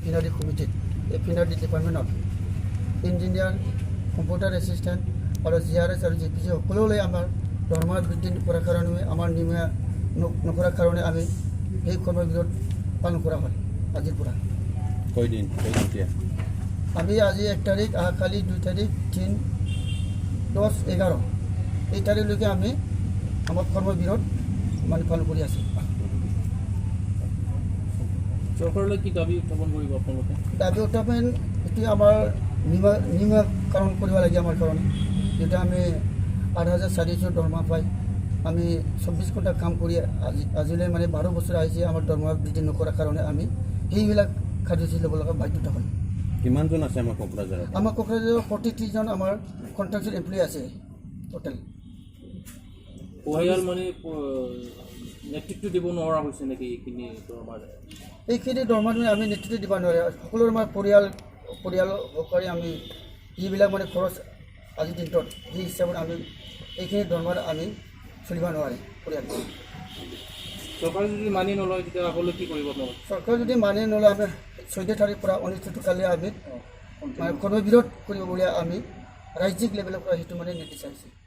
পিনাৰী কমিটিত এই পিনাৰী ডিপাৰ্টমেণ্টত engineer computer assistant আৰু GRS আৰু GPC সকলোলৈ আমাৰ দৰমহা বৃদ্ধি কৰাৰ কাৰণে আমাৰ নিমা নকৰাৰ কাৰণে আমি এই কৰ্মবিৰত পালন কৰা হয় আজিৰ পৰা কয়দিন আমি আজি 1 তাৰিখ কালি 2 তাৰিখ 3 10 11 এই তাৰিখলৈকে আমি আমাৰ কৰ্মবিৰত মানে পালন কৰি আছোঁ চৰকাৰলৈ কি দাবী উত্থাপন কৰিব আপোনালোকে দাবী উত্থাপন এতিয়া আমাৰ নিমীকৰণ কৰিব লাগে আমাৰ কাৰণে যেটা আমি 8,400 দৰমহা পাই আমি 24 ঘণ্টা কাম কৰি আজিলৈ মানে 12 বছৰ আহিছে আমাৰ দৰমহা বৃদ্ধি নকৰাৰ কাৰণে আমি সেইবিলাক কাৰ্যসূচী ল'ব লগা বাধ্যতা হয় কিমানজন আছে আমাৰ কোকৰাঝাৰত আমাৰ কোকৰাঝাৰৰ 43 জন আমাৰ কন্ট্ৰাক্টৰ এমপ্লয়ি আছে টোটেল পৰিয়াল মানে নেতৃত্ব দিব নোৱাৰা হৈছে নেকি এইখিনি দৰমহাত আমি নেতৃত্ব দিব নোৱাৰে সকলোৰে আমাৰ পৰিয়াল কৰি আমি যিবিলাক মানে খৰচ আজিৰ দিনটোত সেই হিচাপত আমি এইখিনি দৰমহাত আমি চলিব নোৱাৰে পৰিয়াল চৰকাৰে যদি মানি নলয় তেতিয়া আগলৈ কি কৰিব আপোনালোকে চৰকাৰে যদি মানি নলয় আমি 14 তাৰিখৰ পৰা 19 কালি আমি কৰ্মবিৰত কৰিব বুলি আমি ৰাজ্যিক লেভেলৰ পৰা সেইটো মানে নিৰ্দেশ আহিছে